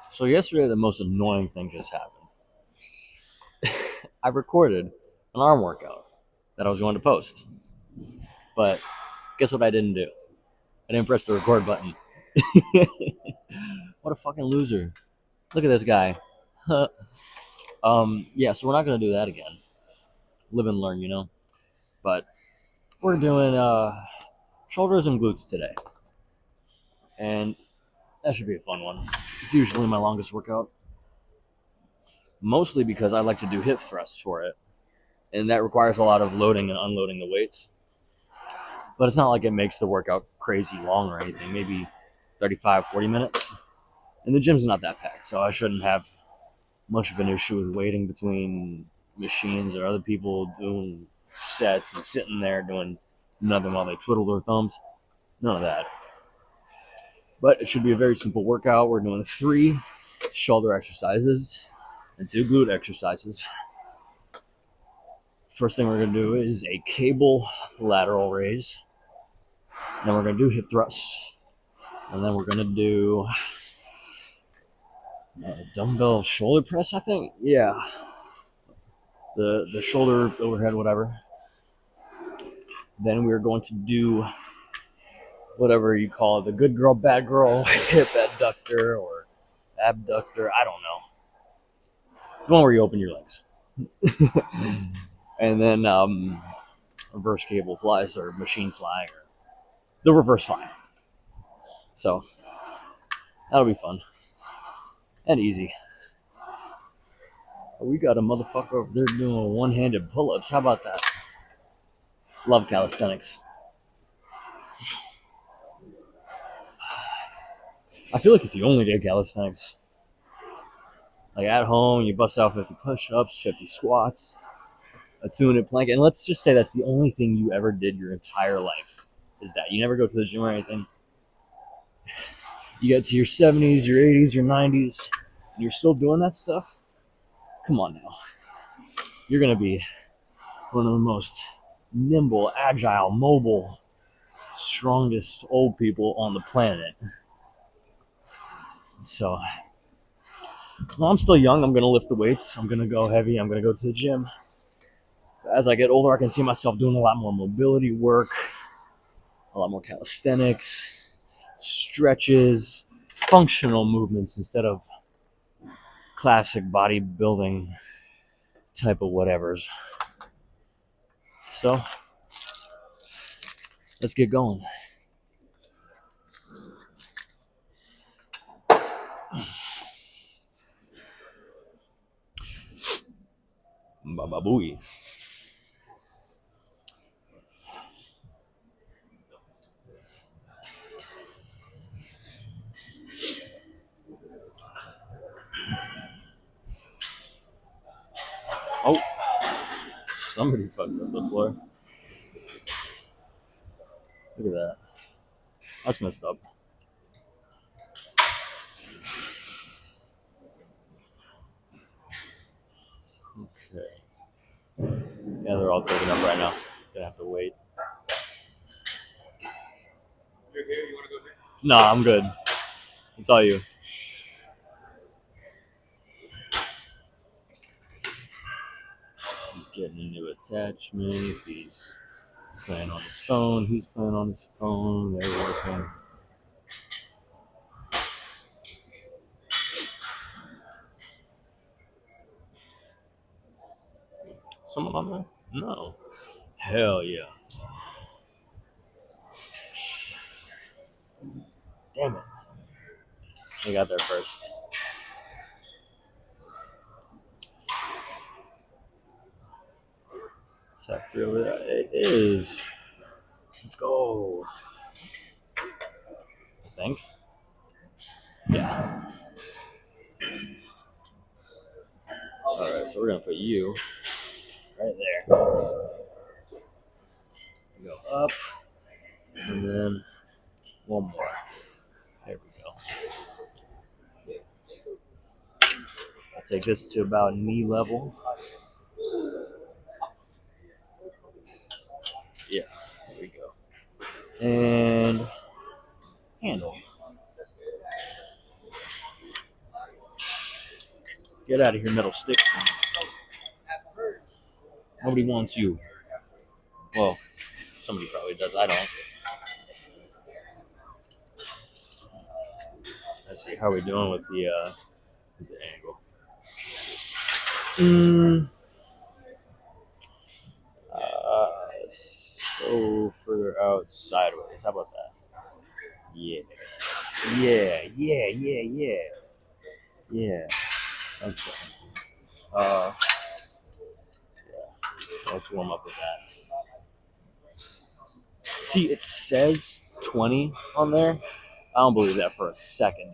So yesterday, the most annoying thing just happened. I recorded an arm workout that I was going to post, but guess what I didn't do? I didn't press the record button. What a fucking loser! Look at this guy. Yeah, so we're not gonna do that again. Live and learn, you know. But we're doing shoulders and glutes today, and that should be a fun one. It's usually my longest workout, mostly because I like to do hip thrusts for it, and that requires a lot of loading and unloading the weights. But it's not like it makes the workout crazy long or anything, maybe 35, 40 minutes. And the gym's not that packed, so I shouldn't have much of an issue with waiting between machines or other people doing sets and sitting there doing nothing while they twiddle their thumbs. None of that. But it should be a very simple workout. We're doing 3 shoulder exercises and 2 glute exercises. First thing we're going to do is a cable lateral raise. Then we're going to do hip thrusts. And then we're going to do dumbbell shoulder press, I think. Yeah. The shoulder overhead, whatever. Then we're going to do whatever you call it, the good girl, bad girl, hip adductor or abductor. I don't know. The one where you open your legs. And then reverse cable flies or machine fly or the reverse fly. So that'll be fun and easy. We got a motherfucker over there doing one-handed pull-ups. How about that? Love calisthenics. I feel like if you only did calisthenics, like at home, you bust out 50 push-ups, 50 squats, a 2-minute plank, and let's just say that's the only thing you ever did your entire life, is that. You never go to the gym or anything. You get to your 70s, your 80s, your 90s, and you're still doing that stuff? Come on now. You're going to be one of the most nimble, agile, mobile, strongest old people on the planet. So, well, I'm still young. I'm going to lift the weights. I'm going to go heavy. I'm going to go to the gym. As I get older, I can see myself doing a lot more mobility work, a lot more calisthenics, stretches, functional movements instead of classic bodybuilding type of whatevers. So, let's get going. Baba booey. Oh, somebody fucked up the floor. Look at that. That's messed up. Okay. Yeah, they're all taken up right now. Gonna have to wait. You're here? You wanna go here? No, I'm good. It's all you. He's getting a new attachment. If he's playing on his phone, he's playing on his phone. They're working. Someone on there? No. Hell yeah. Damn it. I got there first. Is that free over there? It is. Let's go. I think. Yeah. Alright, so we're gonna put you right there. Go up. And then one more. There we go. I'll take this to about knee level. Yeah, there we go. And handle. Get out of here, metal stick. Nobody wants you. Well, somebody probably does. I don't. Let's see. How are we doing with the angle? So further out sideways. How about that? Yeah. Yeah. Okay. Yeah. Let's warm up with that. See, it says 20 on there. I don't believe that for a second.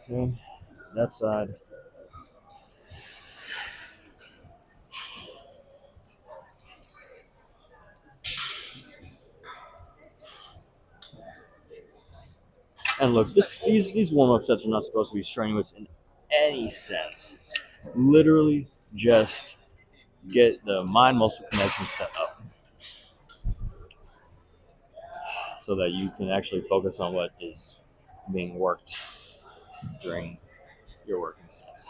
Okay. That side. And look, these warm-up sets are not supposed to be strenuous in any sense. Literally just get the mind-muscle connection set up so that you can actually focus on what is being worked during your working sets.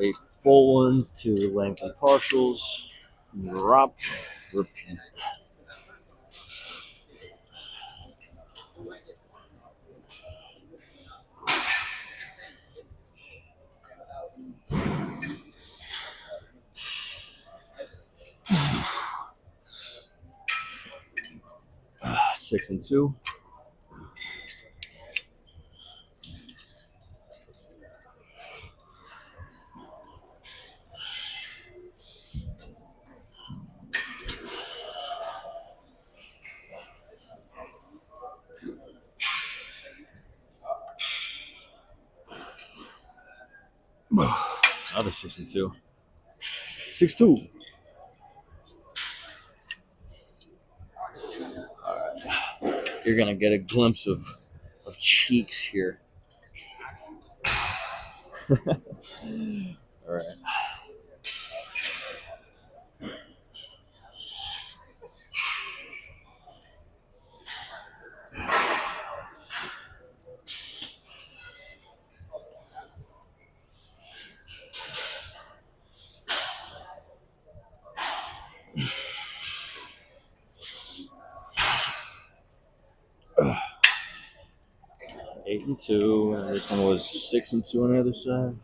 Eight full ones, 2 length and partials, drop, repeat. Six and two. Another 6 and 2. 6-2. All right. You're gonna get a glimpse of cheeks here. All right. Eight and two, and this one was 6 and 2 on the other side.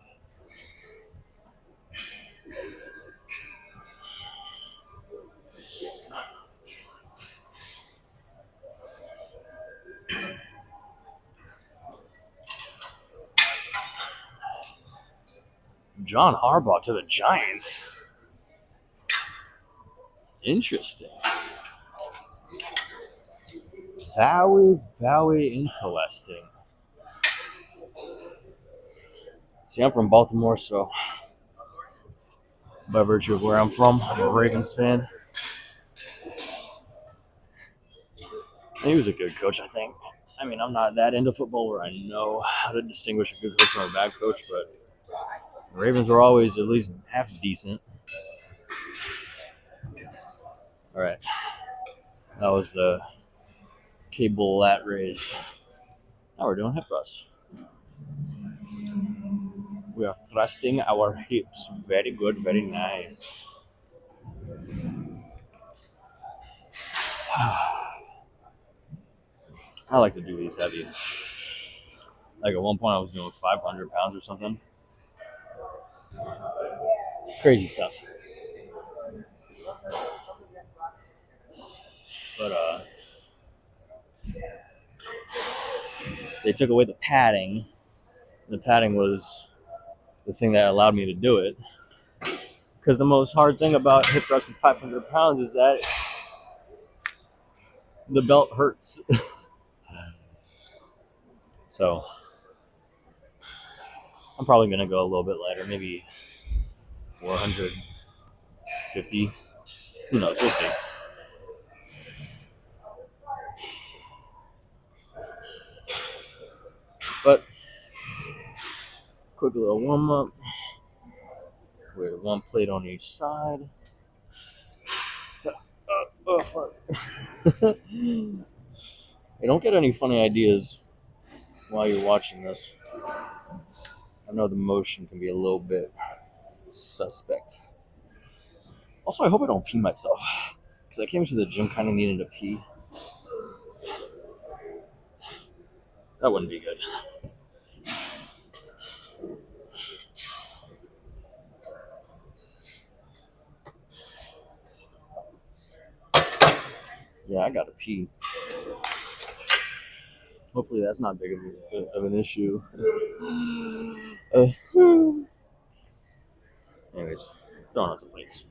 John Harbaugh to the Giants. Interesting. Very interesting. See, I'm from Baltimore, so by virtue of where I'm from, I'm a Ravens fan. He was a good coach, I think. I mean, I'm not that into football where I know how to distinguish a good coach from a bad coach, but the Ravens were always at least half decent. All right. That was the cable lat raise. Now we're doing hip thrusts. We are thrusting our hips. Very good, very nice. I like to do these heavy. Like at one point I was doing 500 pounds or something. Crazy stuff. But they took away the padding. The padding was the thing that allowed me to do it. Because the most hard thing about hip thrusting 500 pounds is that the belt hurts. So I'm probably going to go a little bit lighter, maybe 450. Who knows? We'll see. But quick little warm up with one plate on each side. Oh, fuck. Hey, don't get any funny ideas while you're watching this. I know the motion can be a little bit suspect. Also, I hope I don't pee myself, because I came to the gym kind of needing to pee. That wouldn't be good. Yeah, I gotta pee. Hopefully that's not big of an issue. Anyways, donuts and plates.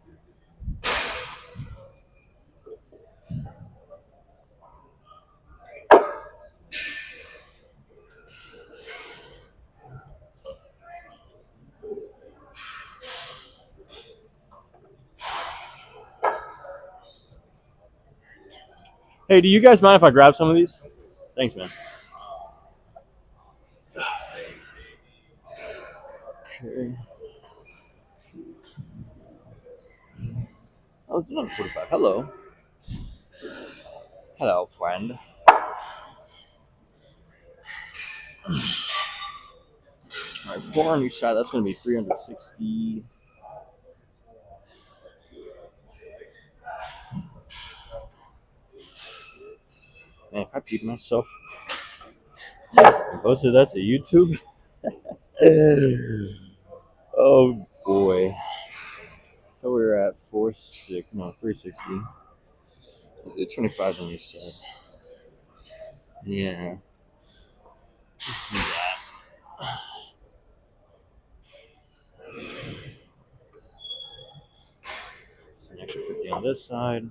Hey, do you guys mind if I grab some of these? Thanks, man. Okay. Oh, it's another 45. Hello. Hello, friend. All right, 4 on each side. That's going to be 360. Man, if I peed myself and posted that to YouTube, oh boy. So we were at 360. 25 on each side. Yeah. Let's do that. So an extra 50 on this side.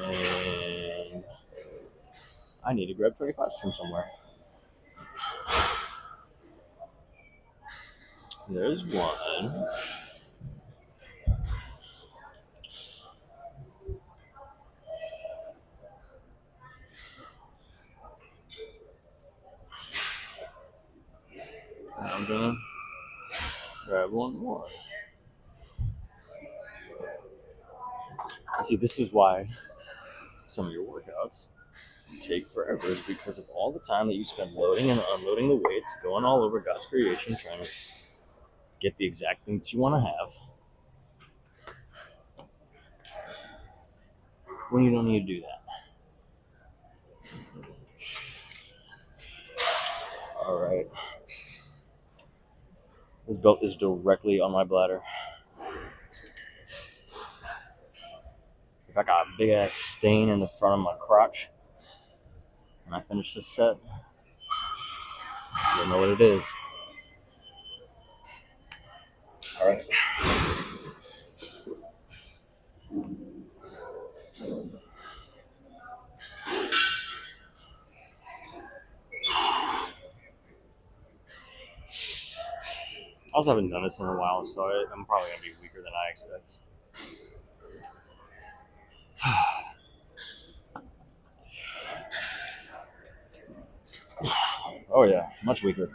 And I need to grab 25s from somewhere. There's one. I'm gonna grab one more. See, this is why some of your workouts take forever, is because of all the time that you spend loading and unloading the weights, going all over God's creation, trying to get the exact things you want to have when you don't need to do that. All right. This belt is directly on my bladder. If I got a big ass stain in the front of my crotch when I finish this set, you'll know what it is. All right. I also haven't done this in a while, so I'm probably going to be weaker than I expect. Oh yeah, much weaker.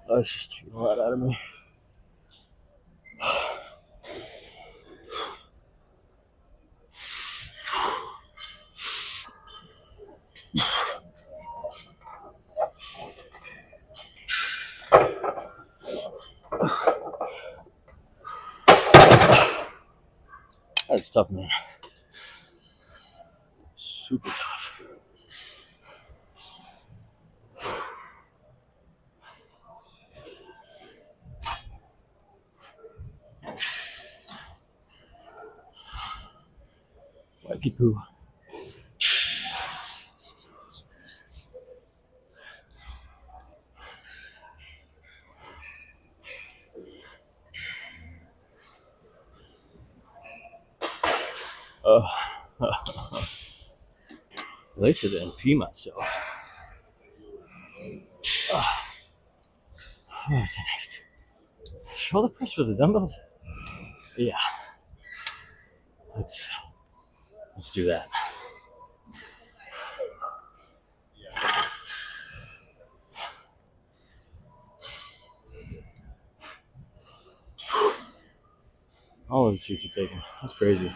That's just taking a lot out of me. That's tough, man. Super tough. Wipey poo. At least I didn't pee myself. What's next? Shoulder press for the dumbbells? Yeah. Let's do that. All of the seats are taken. That's crazy.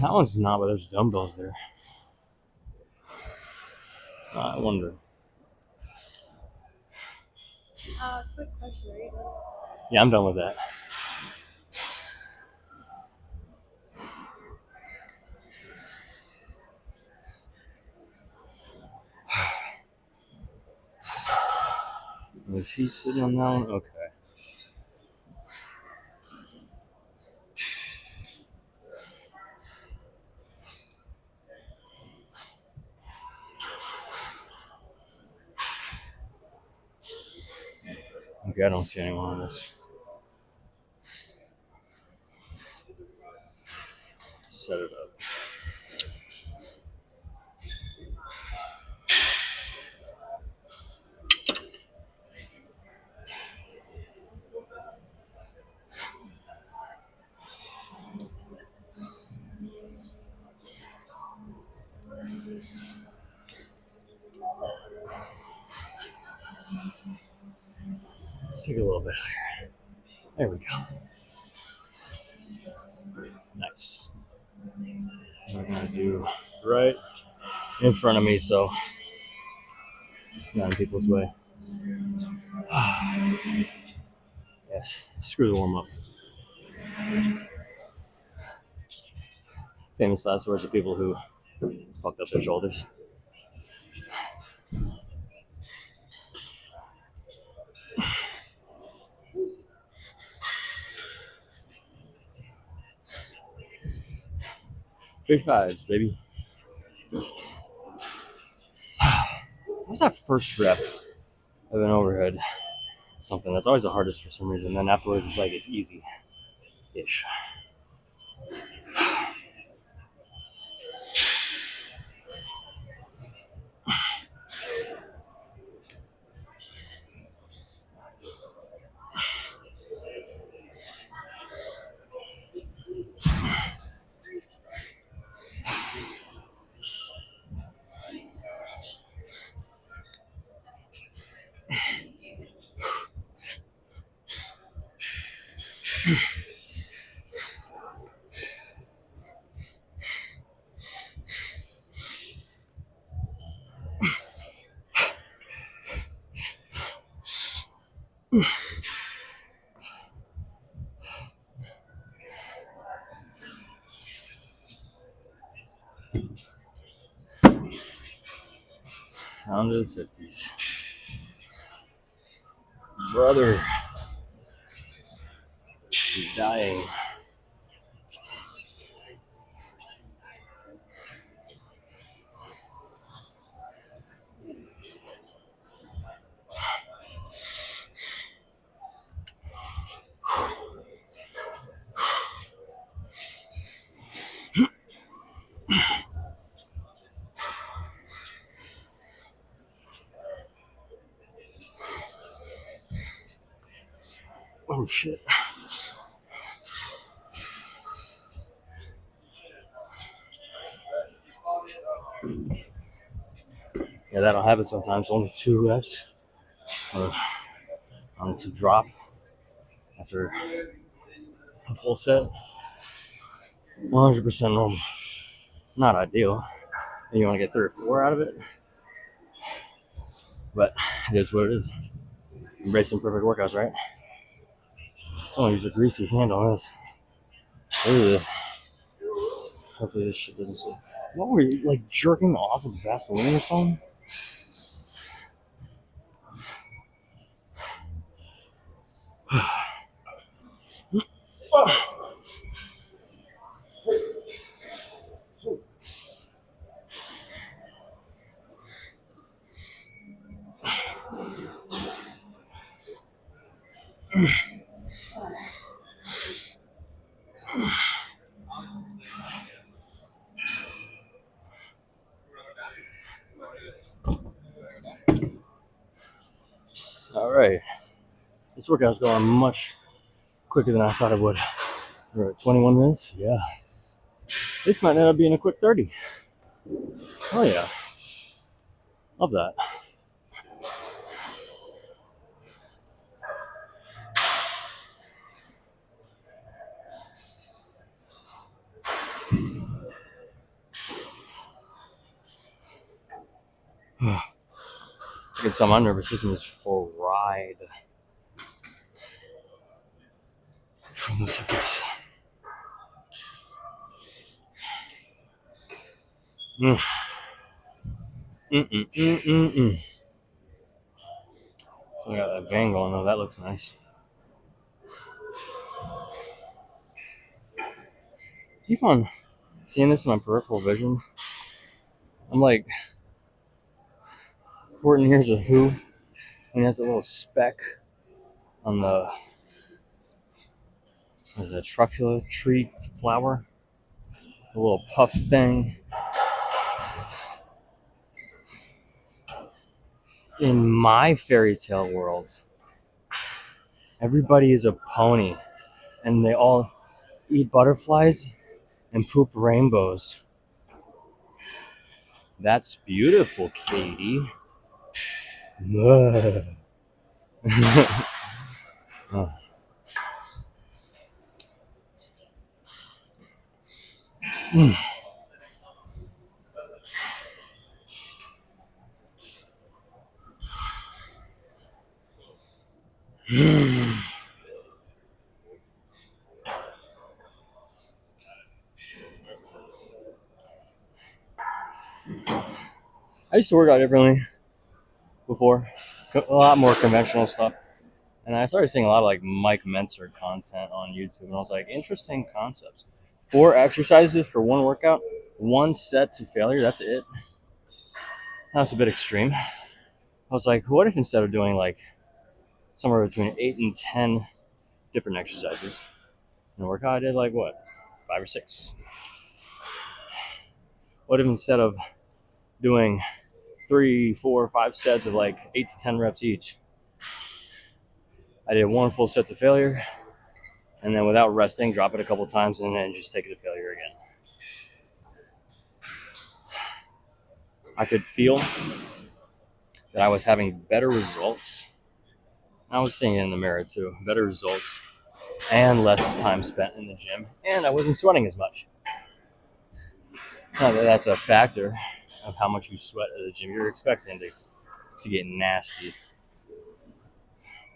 That one's not, but there's dumbbells there. I wonder. Quick question, are you done? Yeah, I'm done with that. Was he sitting on that one? Okay. Okay, I don't see anyone on this. Set it up. Let's take it a little bit higher. There we go. Nice. We're gonna do right in front of me, so it's not in people's way. Yes. Screw the warm up. Famous last words of people who fucked up their shoulders. Big fives, baby. What's that first rep of an overhead? Something that's always the hardest for some reason. Then afterwards, it's like it's easy-ish. Down to the 50s. Brother. He's dying. Oh shit. Yeah, that'll happen sometimes. Only 2 reps. To drop after a full set. 100% normal. Not ideal. And you want to get 3 or 4 out of it. But it is what it is. Embrace some perfect workouts, right? Someone use a greasy hand on this. Ugh. Hopefully this shit doesn't slip. What were you, like, jerking off with Vaseline or something? All right. This workout's going much quicker than I thought it would. We're at 21 minutes. Yeah. This might end up being a quick 30. Oh, yeah. Love that. I can tell my nervous system is fried from the suckers. Mm. Mm-mm-mm-mm-mm. So I got that vein going though. That looks nice. Keep on seeing this in my peripheral vision. I'm like 14 years of who, and he has a little speck on the truffula tree flower, a little puff thing. In my fairy tale world, everybody is a pony, and they all eat butterflies and poop rainbows. That's beautiful, Katie. Oh. Mm. I used to work out differently before, a lot more conventional stuff. And I started seeing a lot of like Mike Menser content on YouTube, and I was like, interesting concepts. 4 exercises for one workout, 1 set to failure. That's it. That's a bit extreme. I was like, what if instead of doing like somewhere between 8 and 10 different exercises in a workout, I did like what, 5 or 6? What if instead of doing 3, 4, 5 sets of like 8 to 10 reps each, I did 1 full set to failure, and then without resting, drop it a couple times, and then just take it to failure again. I could feel that I was having better results. I was seeing it in the mirror too. Better results and less time spent in the gym, and I wasn't sweating as much. Now that's a factor of how much you sweat at the gym. You're expecting to get nasty.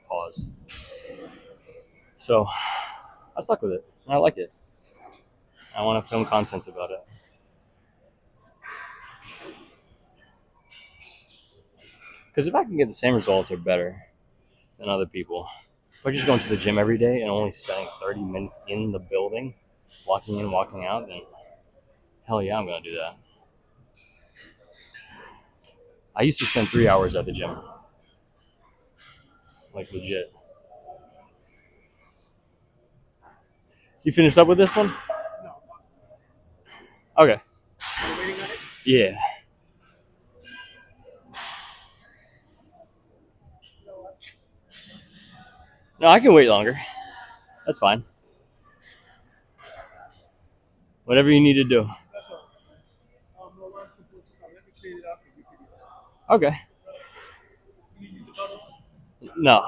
Pause. So I stuck with it. I like it. I want to film content about it. Because if I can get the same results or better than other people, if I just go into the gym every day and only spending 30 minutes in the building, walking in, walking out, then hell yeah, I'm going to do that. I used to spend 3 hours at the gym. Like legit. You finished up with this one? No. Okay. You're waiting on it? Yeah. No. No, I can wait longer. That's fine. Whatever you need to do. That's all. No, I'm supposed to come. Let me clean it up and you can use it. Okay. You use the bottle? No.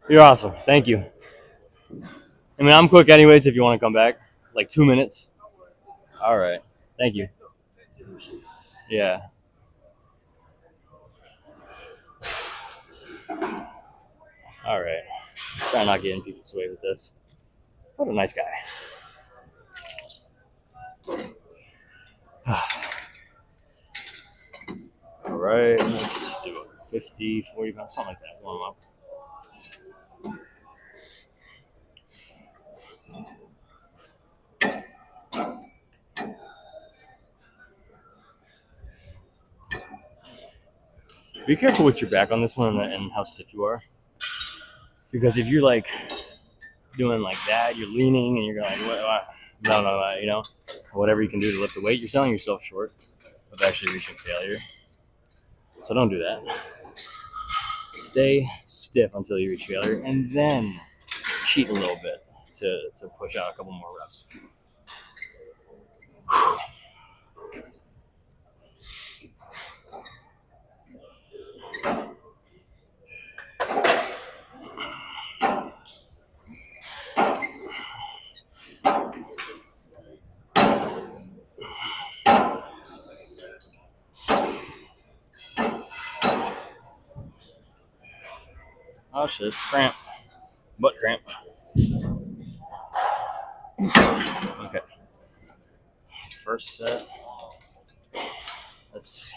You're awesome. Thank you. I mean, I'm quick anyways if you want to come back. Like 2 minutes. All right. Thank you. Yeah. All right. Try not getting people's way with this. What a nice guy. All right. Let's do it. 50, 40 pounds, something like that. Warm up. Be careful with your back on this one and how stiff you are. Because if you're like doing like that, you're leaning and you're going, what? No, no, no, you know, whatever you can do to lift the weight, you're selling yourself short of actually reaching failure. So don't do that. Stay stiff until you reach failure and then cheat a little bit to push out a couple more reps. Oh shit, cramp. Butt cramp. Okay. First set. Let's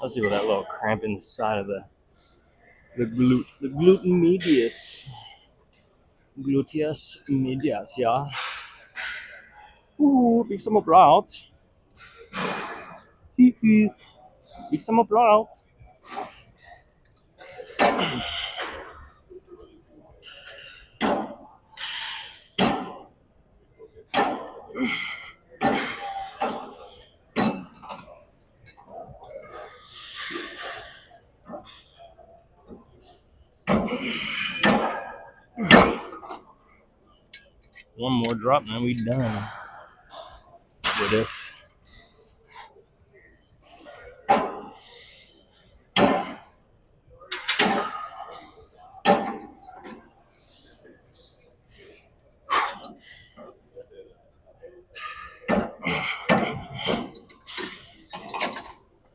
see what that little cramp in the side of the glute medius. Gluteus medius, ja. Big some applaus. Big some applaus. One more drop and then we done with this.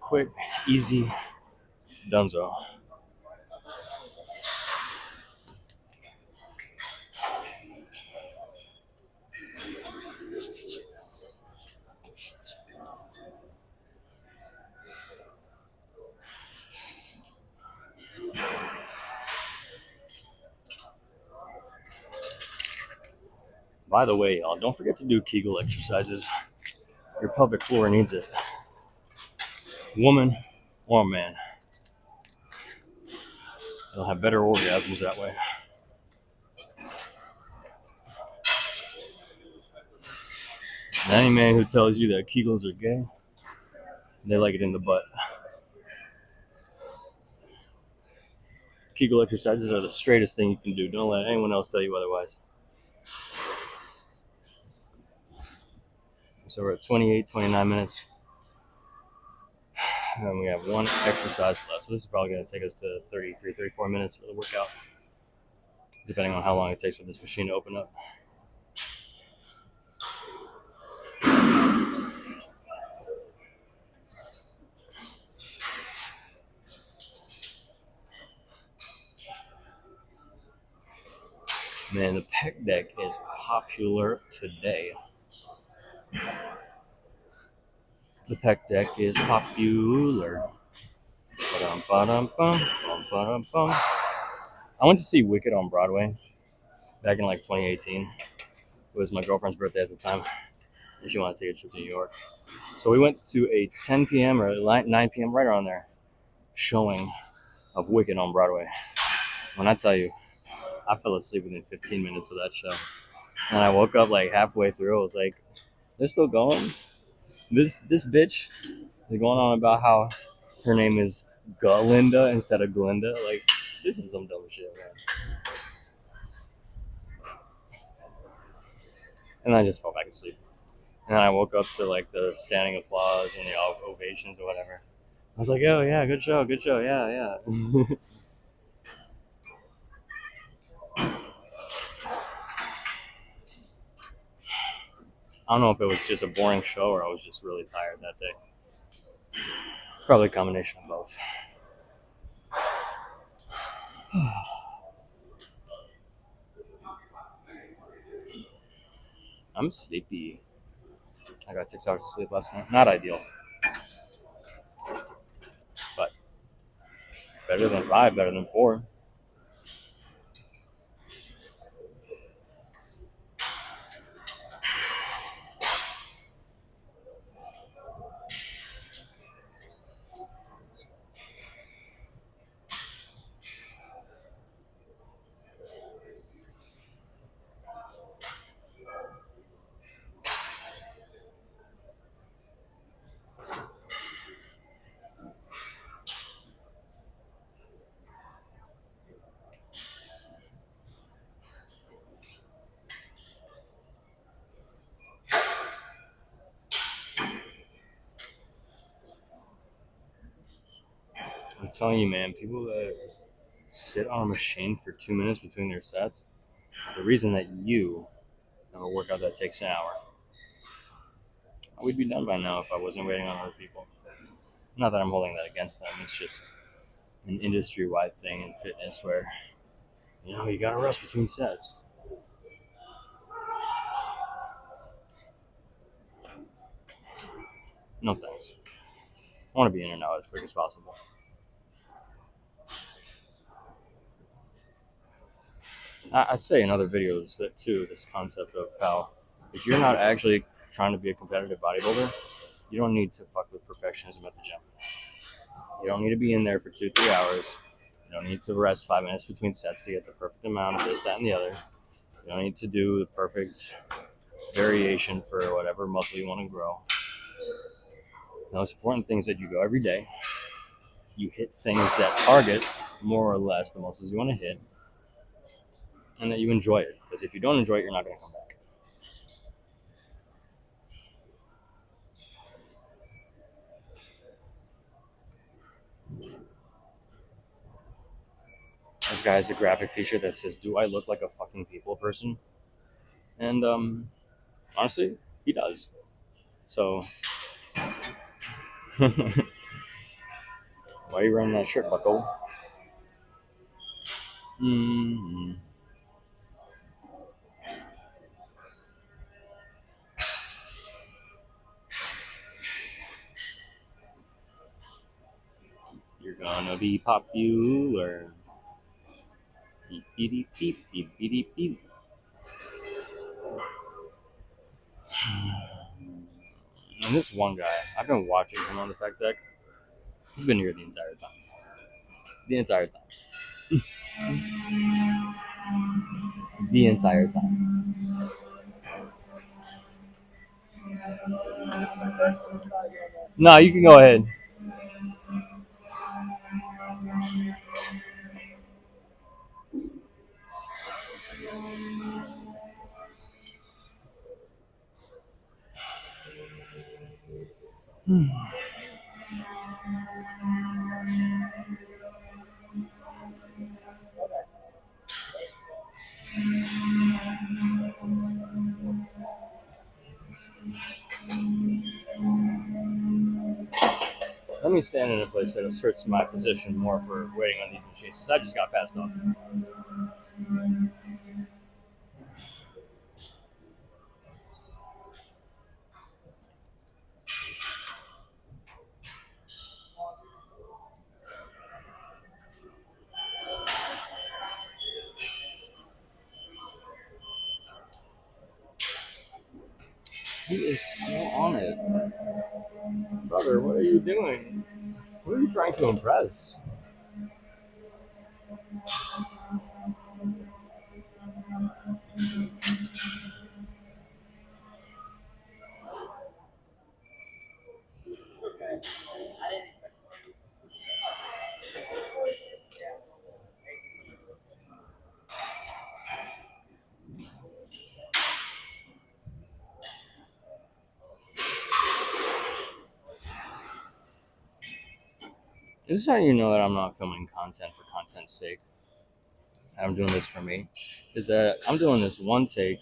Quick, easy, donezo. By the way, y'all, don't forget to do Kegel exercises. Your pelvic floor needs it. Woman or man. You'll have better orgasms that way. And any man who tells you that Kegels are gay, they like it in the butt. Kegel exercises are the straightest thing you can do. Don't let anyone else tell you otherwise. So we're at 28, 29 minutes. And we have one exercise left. So this is probably going to take us to 33, 34 minutes for the workout, depending on how long it takes for this machine to open up. Man, the pec deck is popular today. The pec deck is popular. Ba-dum-ba-dum-bum, bum-ba-dum-bum. I went to see Wicked on Broadway back in like 2018. It was my girlfriend's birthday at the time, and she wanted to take a trip to New York. So we went to a 10 p.m. or 9 p.m. right around there showing of Wicked on Broadway. When I tell you, I fell asleep within 15 minutes of that show. And I woke up like halfway through. I was like, they're still going? This bitch is going on about how her name is Galinda instead of Glinda. Like, this is some dumb shit, man. And I just fell back asleep. And then I woke up to like the standing applause and the ovations or whatever. I was like, oh yeah, good show, yeah, yeah. don't know if it was just a boring show or I was just really tired that day. Probably a combination of both. I'm sleepy. I got 6 hours of sleep last night. Not ideal, but better than 5, better than 4. I'm telling you, man, people that sit on a machine for 2 minutes between their sets, the reason that you have a workout that takes an hour, we'd be done by now if I wasn't waiting on other people. Not that I'm holding that against them, it's just an industry-wide thing in fitness where, you gotta rest between sets. No thanks. I want to be in and out as quick as possible. I say in other videos that too, this concept of how if you're not actually trying to be a competitive bodybuilder, you don't need to fuck with perfectionism at the gym. You don't need to be in there for 2-3 hours. You don't need to rest 5 minutes between sets to get the perfect amount of this, that, and the other. You don't need to do the perfect variation for whatever muscle you want to grow. The most important thing is that you go every day. You hit things that target more or less the muscles you want to hit, and that you enjoy it. Because if you don't enjoy it, you're not going to come back. This guy has a graphic t-shirt that says, "Do I look like a fucking people person?" And honestly, he does. So, why are you wearing that shirt, bucko? Mm-hmm. You're gonna be popular. Beep, beep, beep, beep, beep, beep, beep. And this one guy, I've been watching him on the Tech Deck. He's been here the entire time. The entire time. The entire time. No, you can go ahead. Let me stand in a place that asserts my position more for waiting on these machines, because I just got passed up. He is still on it. Brother, what are you doing? Who are you trying to impress? This is how you know that I'm not filming content for content's sake. I'm doing this for me. Is that I'm doing this one take,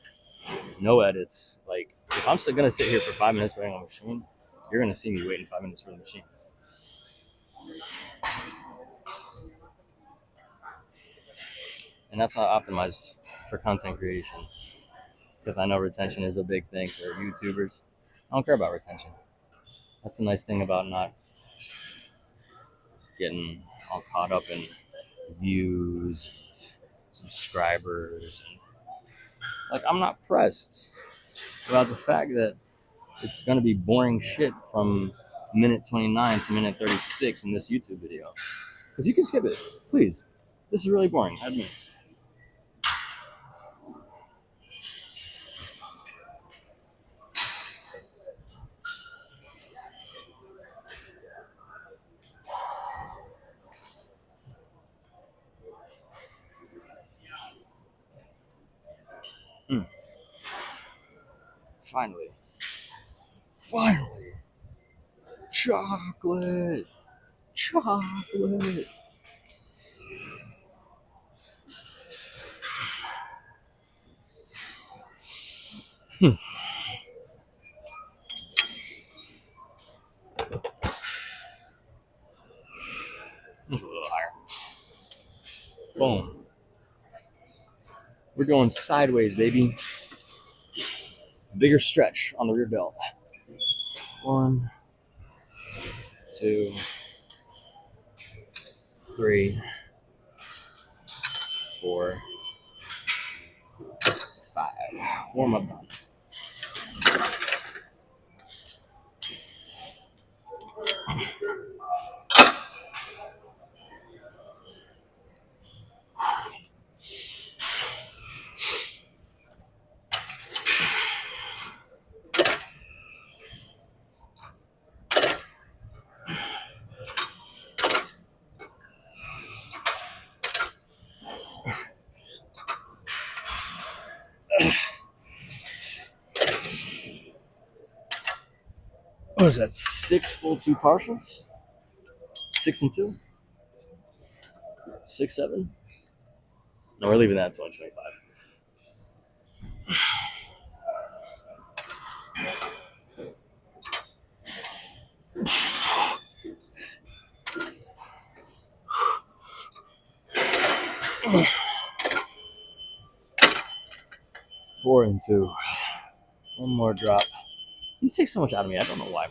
no edits, like If I'm still gonna sit here for 5 minutes waiting on the machine, you're gonna see me waiting 5 minutes for the machine. And that's not optimized for content creation, because I know retention is a big thing for YouTubers. I don't care about retention. That's the nice thing about not getting all caught up in views, and subscribers, and like I'm not pressed about the fact that it's gonna be boring shit from minute 29 to minute 36 in this YouTube video. Because you can skip it, please. This is really boring. Admit. Mm. Finally. Finally. Chocolate. Chocolate. Hmm. A little higher. Boom. We're going sideways, baby. Bigger stretch on the rear delt. 1, 2, 3, 4, 5. Warm up done. What is that? 6 full 2 partials? 6 and 2? 6, 7? No, we're leaving that at 25. 4 and 2. One more drop. These take so much out of me. I don't know why.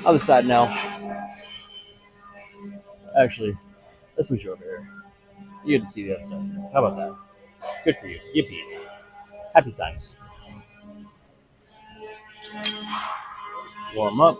Other side now. Actually, let's switch over here. You get to see the other side. How about that? Good for you. Yippee. Happy times. Warm up.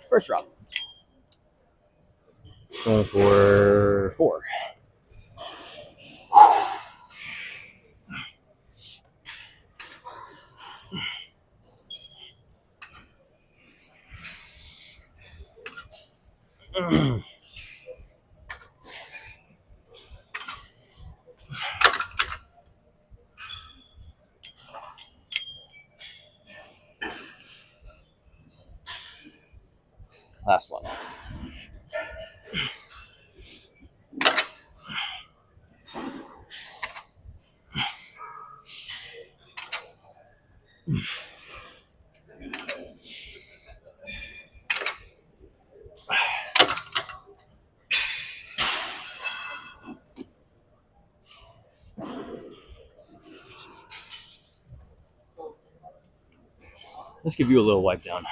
First drop. Going for 4. Last one. Let's give you a little wipe down.